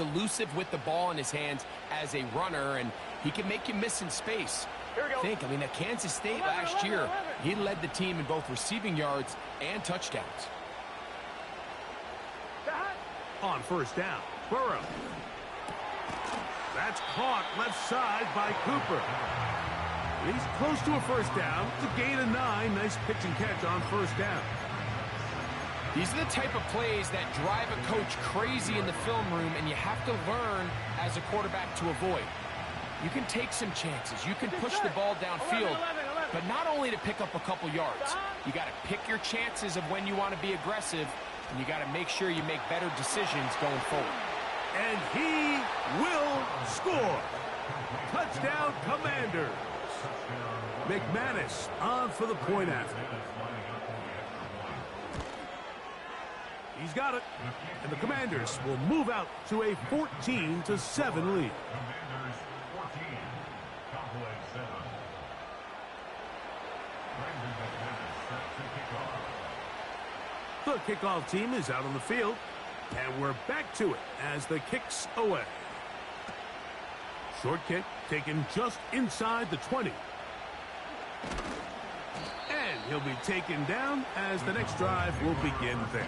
elusive with the ball in his hands as a runner, and he can make you miss in space. I mean, at Kansas State last year, he led the team in both receiving yards and touchdowns. On first down, Burrow. That's caught left side by Cooper. He's close to a first down. It's a gain of 9. Nice pitch and catch on first down. These are the type of plays that drive a coach crazy in the film room, and you have to learn as a quarterback to avoid. You can take some chances. You can push the ball downfield, but not only to pick up a couple yards. You got to pick your chances of when you want to be aggressive, and you got to make sure you make better decisions going forward. And he will score. Touchdown, Commanders. McManus on for the point after. He's got it. And the Commanders will move out to a 14-7 lead. The kickoff team is out on the field, and we're back to it as the kick's away. Short kick taken just inside the 20. And he'll be taken down as the next drive will begin there.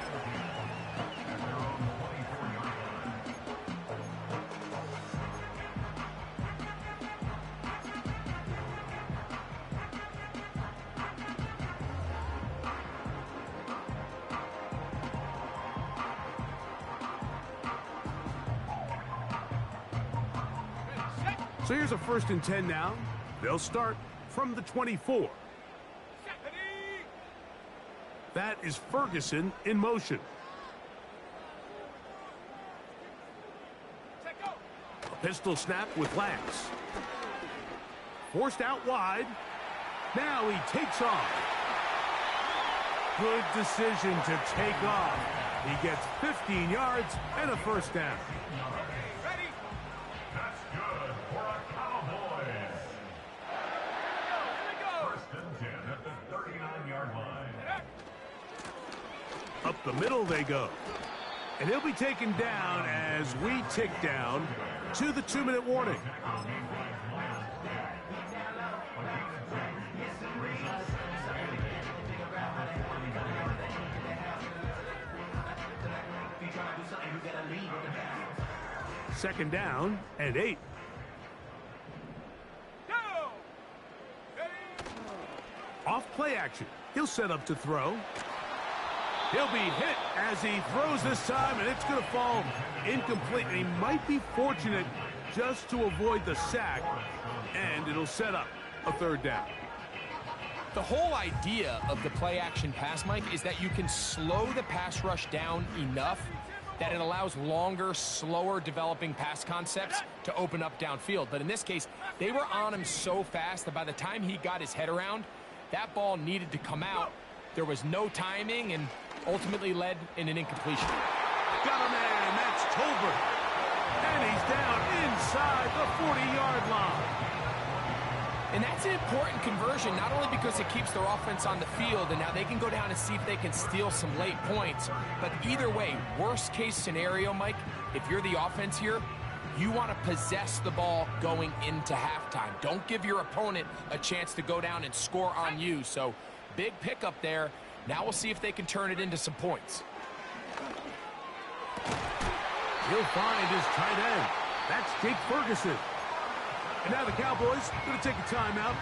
So here's a 1st and 10 now. They'll start from the 24. That is Ferguson in motion. A pistol snap with Lance. Forced out wide. Now he takes off. Good decision to take off. He gets 15 yards and a first down. Up the middle they go. And he'll be taken down as we tick down to the 2-minute warning. Second down and 8. Off play action. He'll set up to throw. He'll be hit as he throws this time, and it's going to fall incomplete. He might be fortunate just to avoid the sack, and it'll set up a 3rd down. The whole idea of the play-action pass, Mike, is that you can slow the pass rush down enough that it allows longer, slower developing pass concepts to open up downfield. But in this case, they were on him so fast that by the time he got his head around, that ball needed to come out. There was no timing and ultimately led in an incompletion. Got a man, that's Tolbert. And he's down inside the 40-yard line. And that's an important conversion, not only because it keeps their offense on the field, and now they can go down and see if they can steal some late points. But either way, worst case scenario, Mike, if you're the offense here, you want to possess the ball going into halftime. Don't give your opponent a chance to go down and score on you. So big pickup there. Now we'll see if they can turn it into some points. He'll find his tight end. That's Jake Ferguson. And now the Cowboys going to take a timeout.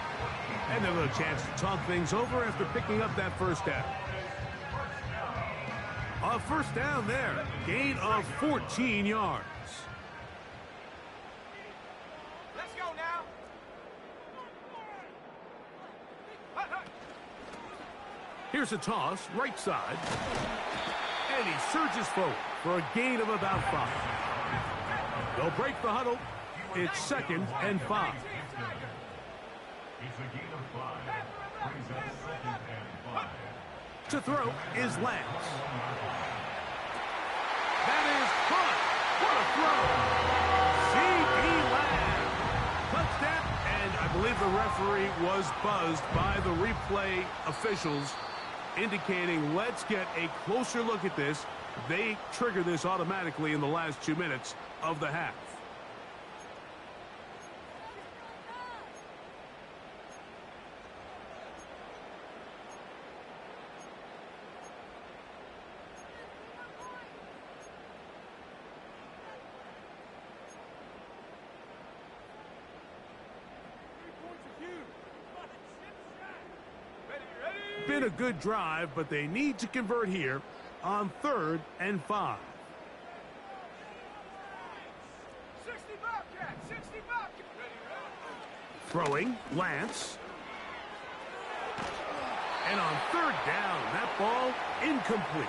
And a little chance to talk things over after picking up that first down. A first down there. Gain of 14 yards. Let's go now. Here's a toss, right side. And he surges forward for a gain of about 5. They'll break the huddle. It's 2nd and 5. To throw is Lance. That is caught. What a throw. C.D. Lamb. Touchdown. And I believe the referee was buzzed by the replay officials, indicating let's get a closer look at this. They trigger this automatically in the last 2 minutes. of the half. Been a good drive, but they need to convert here on 3rd and 5. 60 Bobcat, 60 Bobcat. Throwing, Lance. And on 3rd down, that ball incomplete.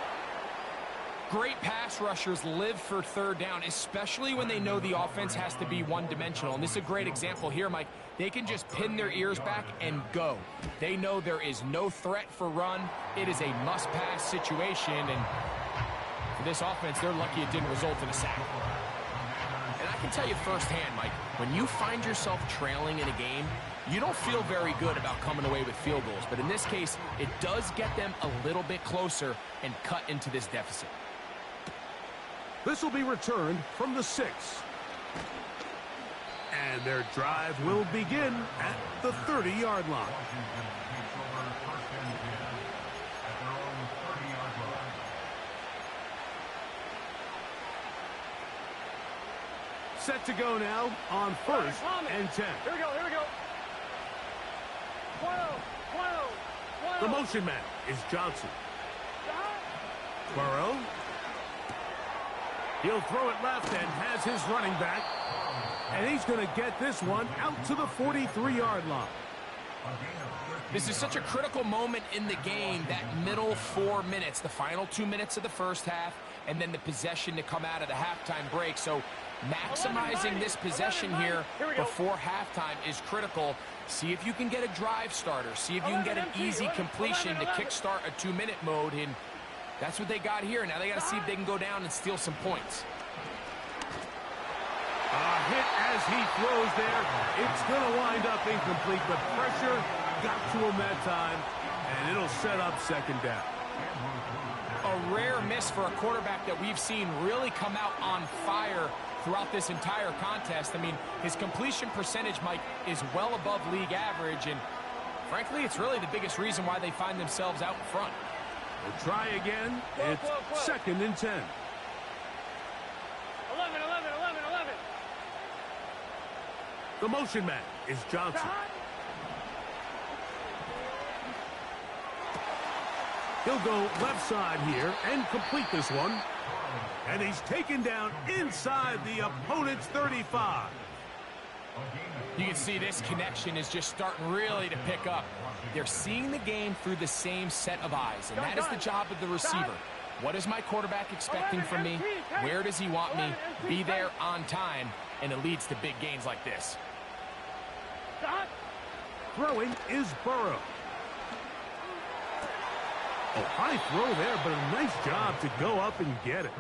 Great pass rushers live for 3rd down, especially when they know the offense has to be one-dimensional. And this is a great example here, Mike. They can just pin their ears back and go. They know there is no threat for run. It is a must-pass situation. And for this offense, they're lucky it didn't result in a sack. And I can tell you firsthand, Mike, when you find yourself trailing in a game, you don't feel very good about coming away with field goals. But in this case, it does get them a little bit closer and cut into this deficit. This will be returned from the 6. And their drive will begin at the 30-yard line. Set to go now on 1st and 10. Here we go, here we go. 12. The motion man is Johnson. Burrow. He'll throw it left and has his running back. And he's going to get this one out to the 43-yard line. This is such a critical moment in the game, that middle 4 minutes, the final 2 minutes of the first half, and then the possession to come out of the halftime break. So maximizing this possession here before halftime is critical. See if you can get a drive starter. See if you can get an easy completion to kickstart a 2-minute mode. And that's what they got here. Now they got to see if they can go down and steal some points. A hit as he throws there. It's going to wind up incomplete, but pressure got to him that time, and it'll set up 2nd down. A rare miss for a quarterback that we've seen really come out on fire throughout this entire contest. I mean, his completion percentage, Mike, is well above league average, and frankly, it's really the biggest reason why they find themselves out in front. We'll try again. It's 2nd and 10. 11. The motion man is Johnson. He'll go left side here and complete this one. And he's taken down inside the opponent's 35. You can see this connection is just starting really to pick up. They're seeing the game through the same set of eyes, and that is the job of the receiver. What is my quarterback expecting from me? Where does he want me? Be there on time, and it leads to big gains like this. Throwing is Burrow. A high throw there, but a nice job to go up and get it.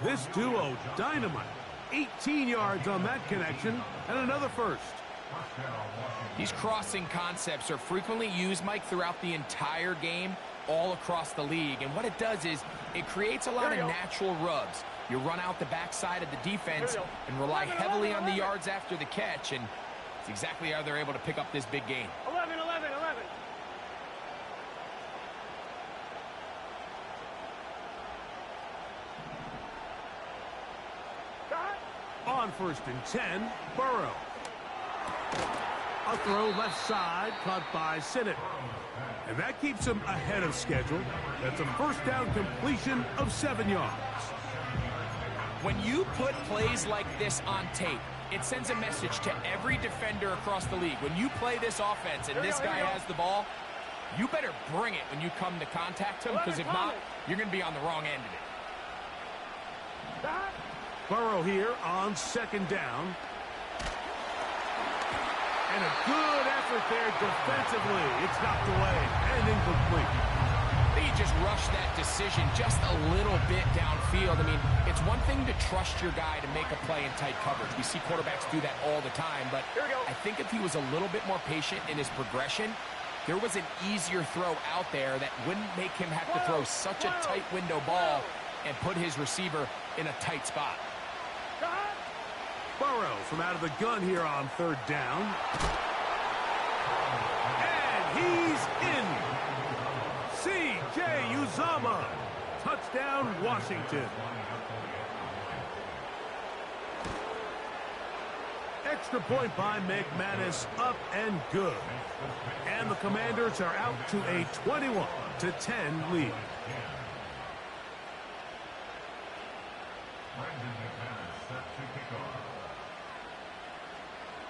This duo, dynamite. 18 yards on that connection, and another first. These crossing concepts are frequently used, Mike, throughout the entire game, all across the league. And what it does is it creates a lot of natural rubs. You run out the backside of the defense and rely heavily on the yards after the catch, and it's exactly how they're able to pick up this big gain. 11. On 1st and 10, Burrow. A throw left side, caught by Sinnott. And that keeps him ahead of schedule. That's a 1st down completion of 7 yards. When you put plays like this on tape, it sends a message to every defender across the league. When you play this offense and this guy has the ball, you better bring it when you come to contact him, because if not, you're going to be on the wrong end of it. Burrow here on 2nd down. And a good effort there defensively. It's knocked away and incomplete. He just rushed that decision just a little bit downfield. I mean, it's one thing to trust your guy to make a play in tight coverage. We see quarterbacks do that all the time, but I think if he was a little bit more patient in his progression, there was an easier throw out there that wouldn't make him have to throw such a tight window ball and put his receiver in a tight spot. Burrow from out of the gun here on third down. And he's in. C.J. Uzomah. Touchdown, Washington. Extra point by McManus, up and good. And the Commanders are out to a 21-10 lead.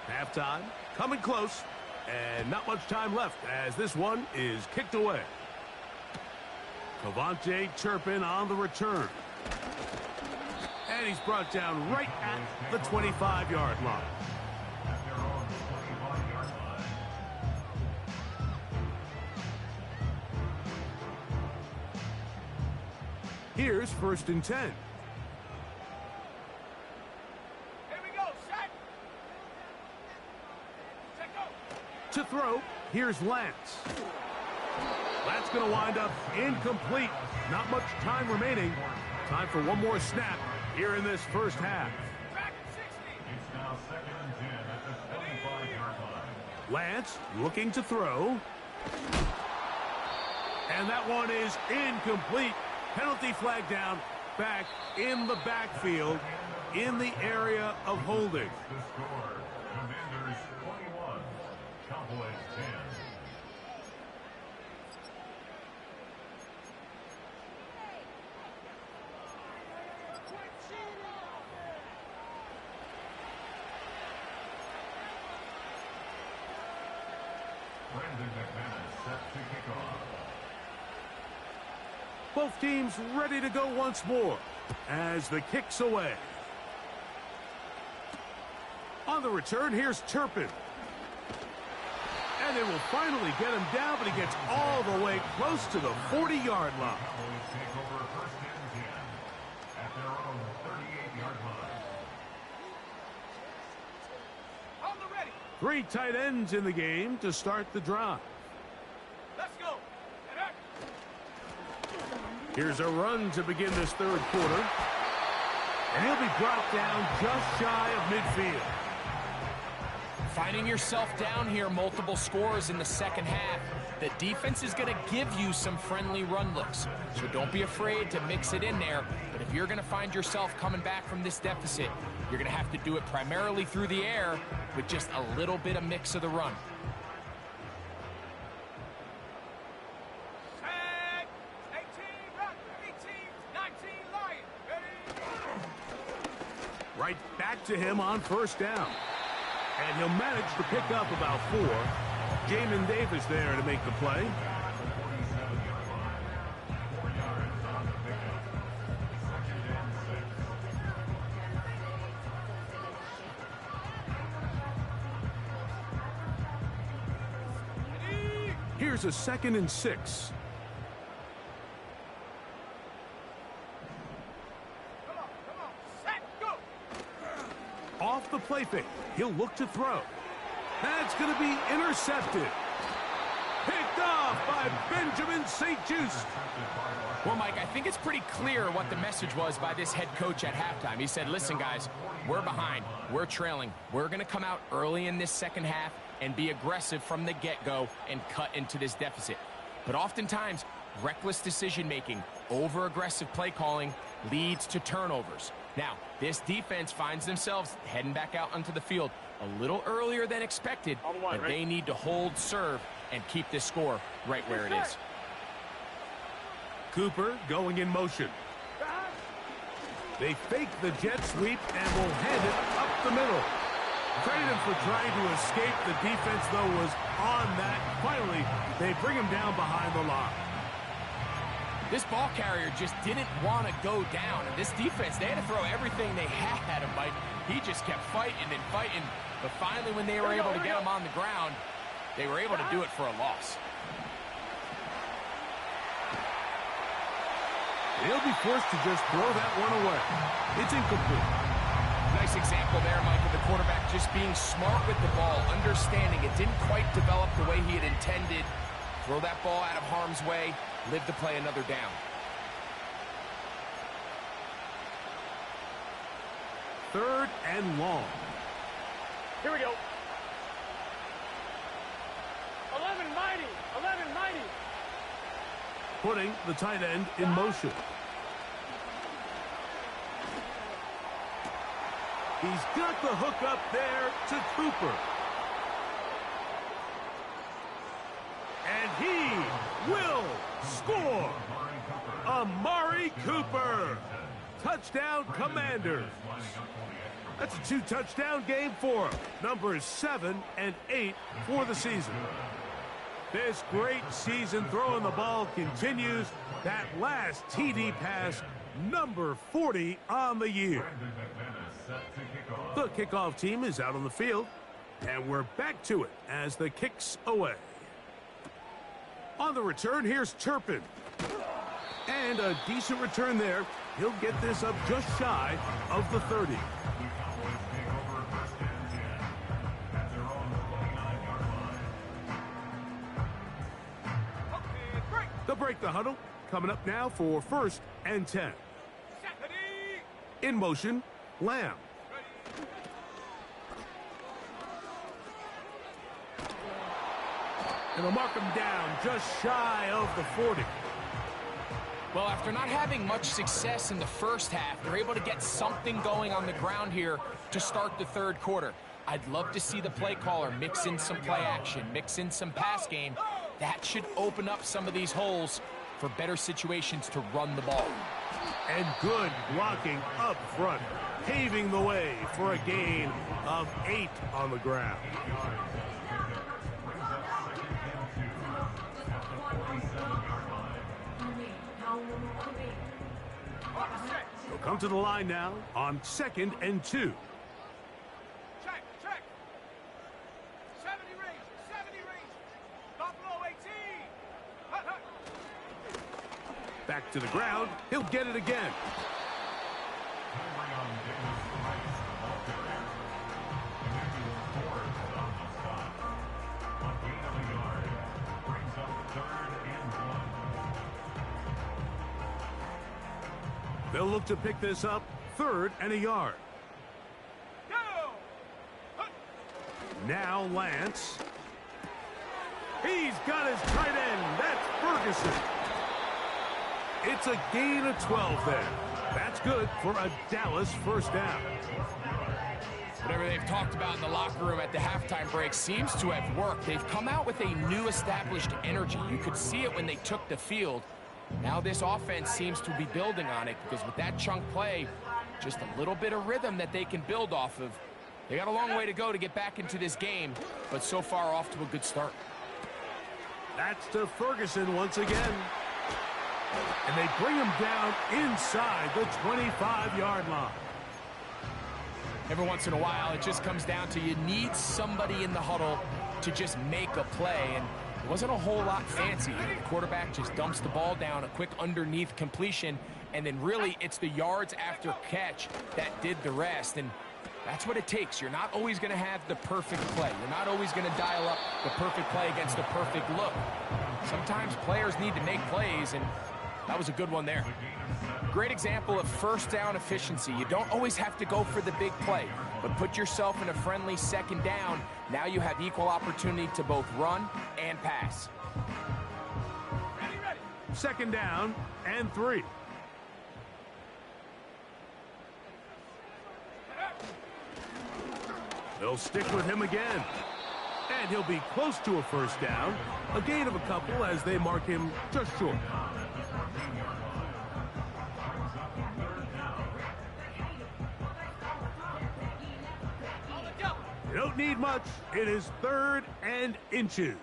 Halftime, coming close, and not much time left as this one is kicked away. KaVontae Turpin on the return. And he's brought down right at the 25-yard line. Here's 1st and 10. Here we go, set. Set, go. To throw, here's Lance. That's going to wind up incomplete. Not much time remaining. Time for one more snap here in this first half. Back at 60. It's now 2nd and 10 at the 25-yard line. Lance looking to throw. And that one is incomplete. Penalty flag down, back in the backfield, in the area of holding. The score, Commanders 21, Cowboys 10. Brandon McManus set to kick off. Both teams ready to go once more as the kick's away. On the return, here's Turpin. And they will finally get him down, but he gets all the way close to the 40-yard line. Cowboys take over 1st and 10 at their own 38-yard line. On the ready. 3 tight ends in the game to start the drive. Let's go. Get up. Here's a run to begin this third quarter. And he'll be brought down just shy of midfield. Finding yourself down here, multiple scores in the second half. The defense is going to give you some friendly run looks. So don't be afraid to mix it in there. But if you're going to find yourself coming back from this deficit, you're going to have to do it primarily through the air with just a little bit of mix of the run. Set. 18, run. 18, 19, Lion. Ready. Right back to him on 1st down. And he'll manage to pick up about 4. Jamin Davis there to make the play. 47-yard line. 4 yards on the pickup. 2nd and 6. Ready. Here's a 2nd and 6. Come on. Set, go. Off the play fake. He'll look to throw. That's going to be intercepted. Picked off by Benjamin St-Juste. Well, Mike, I think it's pretty clear what the message was by this head coach at halftime. He said, listen, guys, we're behind. We're trailing. We're going to come out early in this second half and be aggressive from the get-go and cut into this deficit. But oftentimes, reckless decision-making, over-aggressive play calling leads to turnovers. Now, this defense finds themselves heading back out onto the field a little earlier than expected, but they need to hold serve and keep this score right where it is. Cooper going in motion. They fake the jet sweep and will hand it up the middle. Credit him for trying to escape. The defense, though, was on that. Finally, they bring him down behind the line. This ball carrier just didn't want to go down. And this defense, they had to throw everything they had at him, Mike. He just kept fighting and fighting. But finally, when they were able to get him on the ground, they were able to do it for a loss. He'll be forced to just throw that one away. It's incomplete. Nice example there, Mike, of the quarterback just being smart with the ball, understanding it didn't quite develop the way he had intended. Throw that ball out of harm's way, live to play another down. 3rd and long. Here we go. 1190. 1190. Putting the tight end in motion. He's got the hook up there to Cooper. And he will score. Amari Cooper. Touchdown, Commanders. That's a 2-touchdown game for him. Numbers 7 and 8 for the season. This great season throwing the ball continues. That last TD pass, number 40 on the year. The kickoff team is out on the field, and we're back to it as the kick's away. On the return, here's Turpin. And a decent return there. He'll get this up just shy of the 30. They'll break the huddle. Coming up now for 1st and 10. In motion, Lamb. And they'll mark him down just shy of the 40. Well, after not having much success in the first half, they're able to get something going on the ground here to start the 3rd quarter. I'd love to see the play caller mix in some play action, mix in some pass game. That should open up some of these holes for better situations to run the ball. And good blocking up front, paving the way for a gain of 8 on the ground. They'll come to the line now on 2nd and 2. Check. 70 range. 70 range. Buffalo 18. Hut, hut. Back to the ground. He'll get it again. They'll look to pick this up, 3rd and a yard. Go. Hut. Now Lance. He's got his tight end. That's Ferguson. It's a gain of 12 there. That's good for a Dallas 1st down. Whatever they've talked about in the locker room at the halftime break seems to have worked. They've come out with a new established energy. You could see it when they took the field. Now this offense seems to be building on it because with that chunk play, just a little bit of rhythm that they can build off of. They got a long way to go to get back into this game, but so far off to a good start. That's to Ferguson once again. And they bring him down inside the 25-yard line. Every once in a while, it just comes down to you need somebody in the huddle to just make a play, and it wasn't a whole lot fancy. The quarterback just dumps the ball down, a quick underneath completion, and then really it's the yards after catch that did the rest, and that's what it takes. You're not always going to have the perfect play. You're not always going to dial up the perfect play against the perfect look. Sometimes players need to make plays, and that was a good one there. Great example of 1st down efficiency. You don't always have to go for the big play, but put yourself in a friendly 2nd down. Now you have equal opportunity to both run and pass. Ready. 2nd down and 3. They'll stick with him again. And he'll be close to a 1st down. A gain of a couple as they mark him just short. You don't need much. It is 3rd and inches.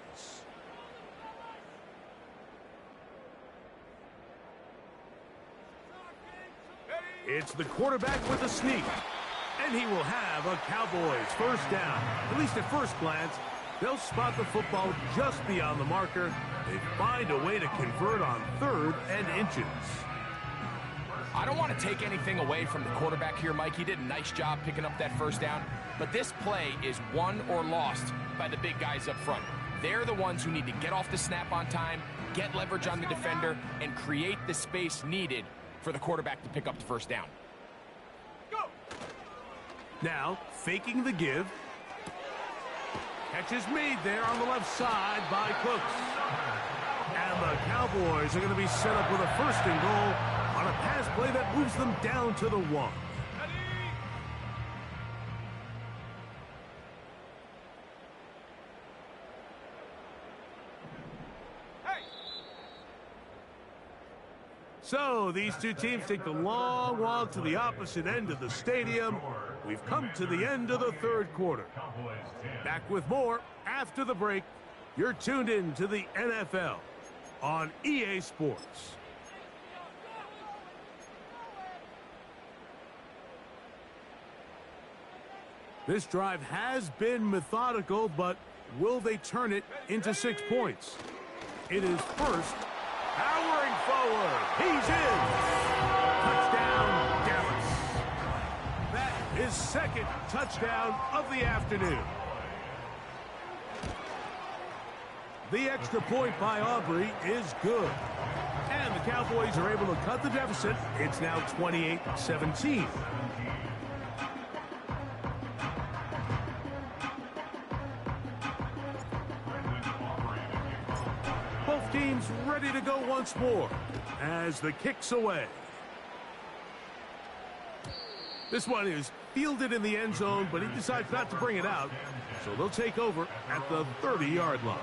It's the quarterback with a sneak. And he will have a Cowboys 1st down. At least at first glance, they'll spot the football just beyond the marker. They find a way to convert on 3rd and inches. I don't want to take anything away from the quarterback here, Mike. He did a nice job picking up that 1st down. But this play is won or lost by the big guys up front. They're the ones who need to get off the snap on time, get leverage on the defender, and create the space needed for the quarterback to pick up the 1st down. Go. Now, faking the give. Catch is made there on the left side by Cooks. And the Cowboys are going to be set up with a first and goal on a pass play that moves them down to the 1. So these two teams take the long walk to the opposite end of the stadium. We've come to the end of the third quarter. Back with more after the break. You're tuned in to the NFL on EA Sports. This drive has been methodical, but will they turn it into 6 points? It is first. Powering forward. He's in. Touchdown, Dallas. That is second touchdown of the afternoon. The extra point by Aubrey is good. And the Cowboys are able to cut the deficit. It's now 28-17. Both teams ready to go once more as the kick's away. This one is fielded in the end zone, but he decides not to bring it out. So they'll take over at the 30-yard line.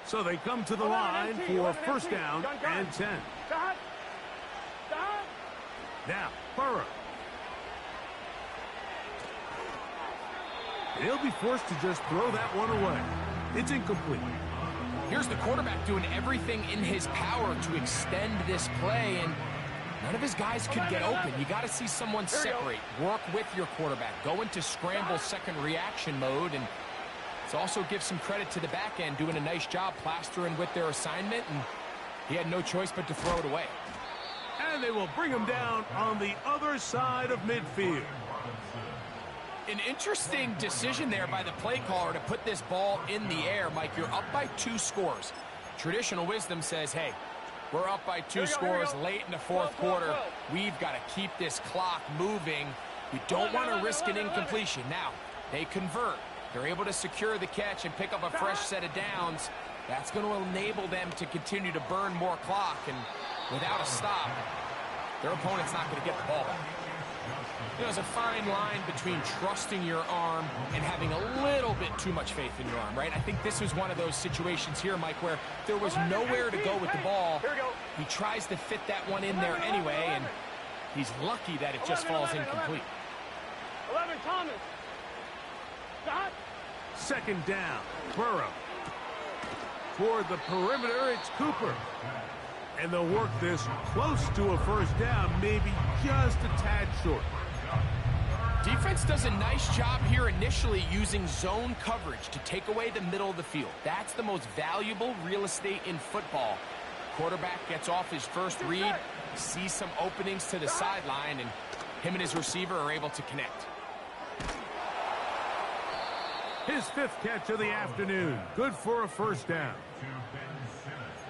So they come to the line for first down and 10. Now, Burrow. He'll be forced to just throw that one away. It's incomplete. Here's the quarterback doing everything in his power to extend this play, and none of his guys could get open. You got to see someone separate, work with your quarterback, go into scramble second reaction mode, and let's also give some credit to the back end doing a nice job plastering with their assignment, and he had no choice but to throw it away. And they will bring him down on the other side of midfield. An interesting decision there by the play caller to put this ball in the air. Mike, you're up by 2 scores. Traditional wisdom says, hey, we're up by 2 scores late in the fourth quarter. We've got to keep this clock moving. We don't want to risk an incompletion. Now, they convert. They're able to secure the catch and pick up a fresh set of downs. That's going to enable them to continue to burn more clock, and without a stop, their opponent's not going to get the ball back. You know, there's a fine line between trusting your arm and having a little bit too much faith in your arm, right? I think this was one of those situations here, Mike, where there was nowhere to go with the ball. He tries to fit that one in there anyway, and he's lucky that it just falls incomplete. 11, Thomas. Stop. Second down, Burrow. Toward the perimeter, it's Cooper. And they'll work this close to a first down, maybe just a tad short. Defense does a nice job here initially using zone coverage to take away the middle of the field. That's the most valuable real estate in football. Quarterback gets off his first read, sees some openings to the sideline, and him and his receiver are able to connect. His 5th catch of the afternoon. Good for a first down.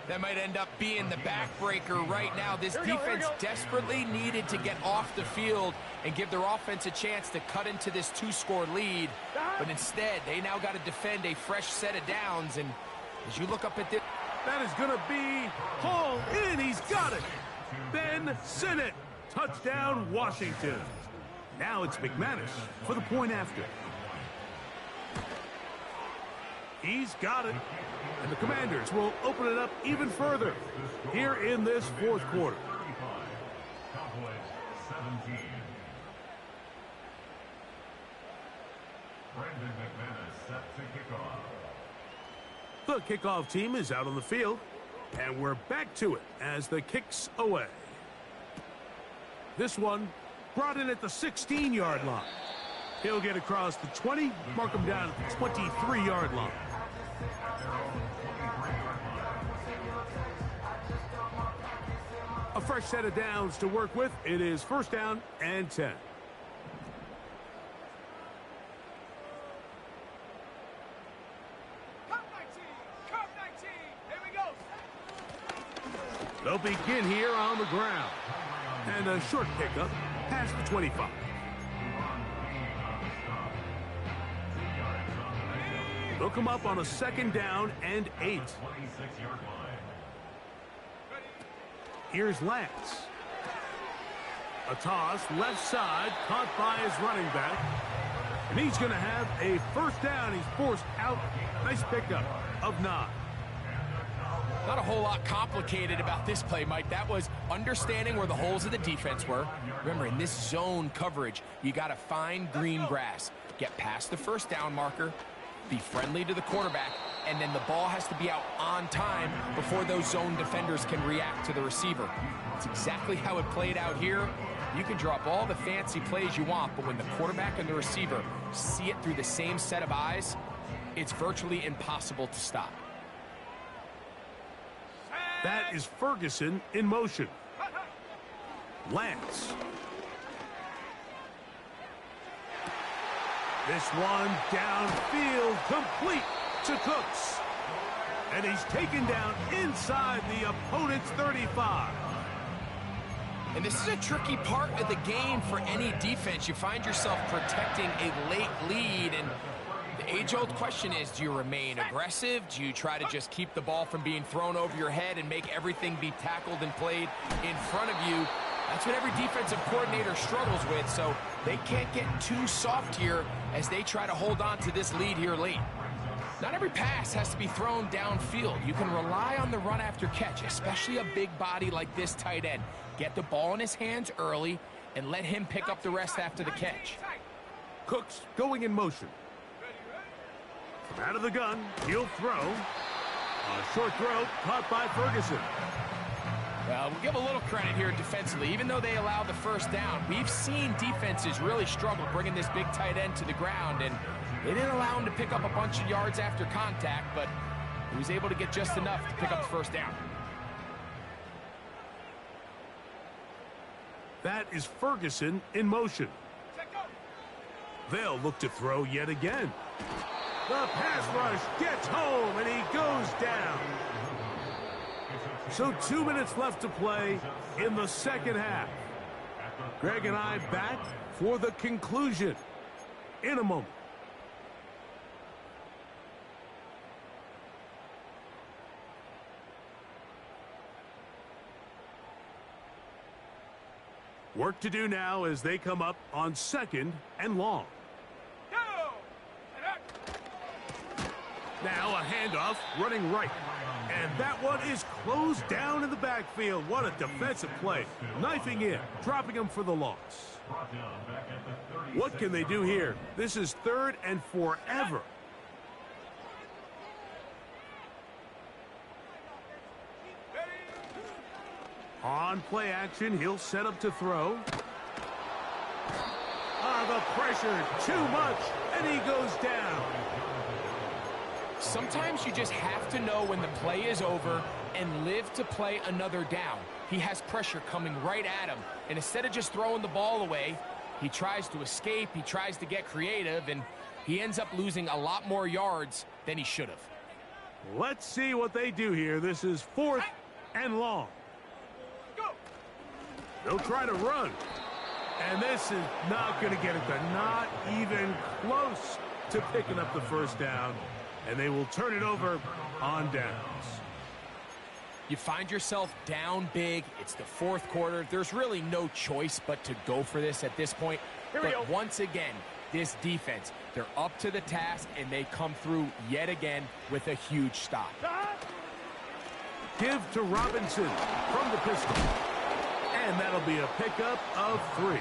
That might end up being the backbreaker right now. This defense desperately needed to get off the field and give their offense a chance to cut into this 2-score lead. But instead, they now got to defend a fresh set of downs. And as you look up at this... That is going to be hauled in. He's got it. Ben Sinnott. Touchdown, Washington. Now it's McManus for the point after. He's got it. And the Commanders will open it up even further here in this fourth quarter. Cowboys 17. Brandon McManus set to kick off. The kickoff team is out on the field, and we're back to it as the kick's away. This one brought in at the 16-yard line. He'll get across the 20, mark him down at the 23-yard line. A fresh set of downs to work with. It is first down and 10. Cut my They'll begin here on the ground. And a short pickup past the 25. They'll come up on a 2nd down and 8. Here's Lance. A toss left side caught by his running back. And he's going to have a 1st down. He's forced out. Nice pickup of 9. Not a whole lot complicated about this play, Mike. That was understanding where the holes of the defense were. Remember, in this zone coverage, you got to find green grass. Get past the 1st down marker, be friendly to the quarterback, and then the ball has to be out on time before those zone defenders can react to the receiver. It's exactly how it played out here. You can drop all the fancy plays you want, but when the quarterback and the receiver see it through the same set of eyes, it's virtually impossible to stop. That is Ferguson in motion. Lance. This one downfield, complete to Cooks. And he's taken down inside the opponent's 35. And this is a tricky part of the game for any defense. You find yourself protecting a late lead, and the age-old question is, do you remain aggressive? Do you try to just keep the ball from being thrown over your head and make everything be tackled and played in front of you? That's what every defensive coordinator struggles with, so they can't get too soft here as they try to hold on to this lead here late. Not every pass has to be thrown downfield. You can rely on the run after catch, especially a big body like this tight end. Get the ball in his hands early and let him pick up the rest after the catch. Cooks going in motion. From out of the gun, he'll throw. A short throw caught by Ferguson. We'll give a little credit here defensively. Even though they allow the 1st down, we've seen defenses really struggle bringing this big tight end to the ground, and they didn't allow him to pick up a bunch of yards after contact, but he was able to get just enough to pick up the 1st down. That is Ferguson in motion. They'll look to throw yet again. The pass rush gets home, and he goes down. So 2 minutes left to play in the 2nd half. Greg and I back for the conclusion in a moment. Work to do now as they come up on 2nd and long. Now a handoff running right. And that one is closed down in the backfield. What a defensive play. Knifing in, dropping him for the loss. What can they do here? This is 3rd and forever. On play action, he'll set up to throw. The pressure, too much, and he goes down. Sometimes you just have to know when the play is over and live to play another down. He has pressure coming right at him, and instead of just throwing the ball away, he tries to escape, he tries to get creative, and he ends up losing a lot more yards than he should have. Let's see what they do here. This is 4th and long. They'll try to run. And this is not going to get it done. Not even close to picking up the 1st down. And they will turn it over on downs. You find yourself down big. It's the 4th quarter. There's really no choice but to go for this at this point. But once again, this defense, they're up to the task, and they come through yet again with a huge stop. Give to Robinson from the pistol. And that'll be a pickup of 3.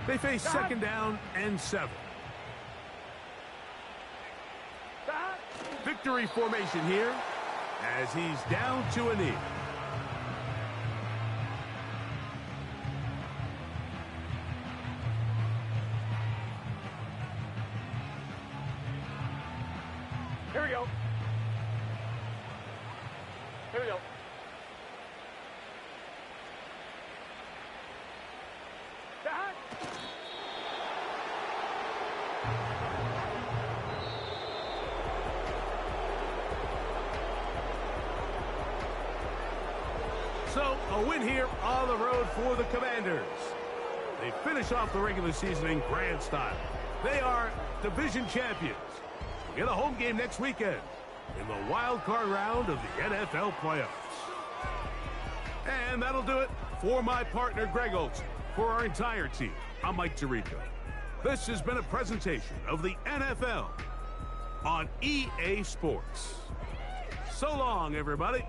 They face 2nd down and 7. Victory formation here as he's down to a knee. Here we go. Here we go. So, a win here on the road for the Commanders. They finish off the regular season in grand style. They are division champions. We'll get a home game next weekend in the wild card round of the NFL playoffs. And that'll do it for my partner, Greg Olson. For our entire team, I'm Mike Tirico. This has been a presentation of the NFL on EA Sports. So long, everybody.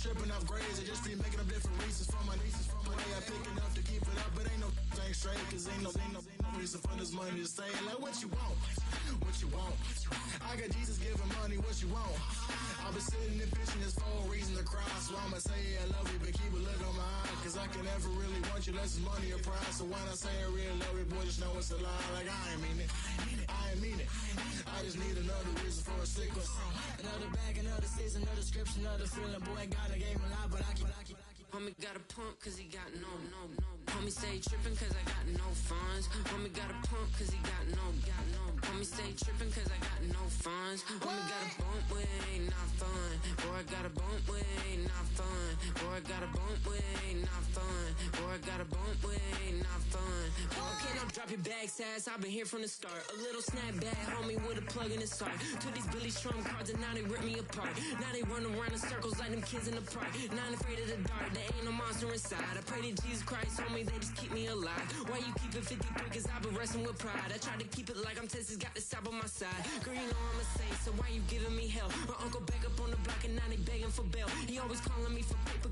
Tripping off grades, I just be making up different reasons for my nieces. From my way I pick enough to keep it up, but ain't no thing straight, cause ain't no reason for this money to stay. Like what you want, what you want. I got Jesus giving money, what you want. I've been sitting and pitching this for a reason to cry, so I'ma say I love you, but keep a look on my eye, cause I can never really want you unless it's money or pride. So when I say I really love you, boy, just know it's a lie. Like I ain't mean it, I ain't mean it. I just need another reason for a sickle. Another bag, another season, another description, another feeling. Boy, God, I gave him a lot, but I keep. Homie got a pump cause he got no. Homie stay trippin' cause I got no funds. Homie got a pump cause he got no. Homie stay trippin' cause I got no funds. Homie got a bump with ain't not fun. Boy, I got a bump with ain't not fun. Boy, I got a bump with ain't not fun. Boy, I got a bump with ain't not fun. Okay, now drop your bag, sass. I've been here from the start. A little snapback, homie, with a plug in his heart. Took these Billy Trump cards and now they rip me apart. Now they run around in circles like them kids in the park. Not afraid of the dark, there ain't no monster inside. I pray to Jesus Christ, homie, they just keep me alive. Why you keep it 50 quick? Cause I've been wrestling with pride. I try to keep it like I'm Texas, got the stop on my side. Girl, you know I'm a saint, so why you giving me hell? My uncle back up on the block and now they begging for bail. He always calling me for paper.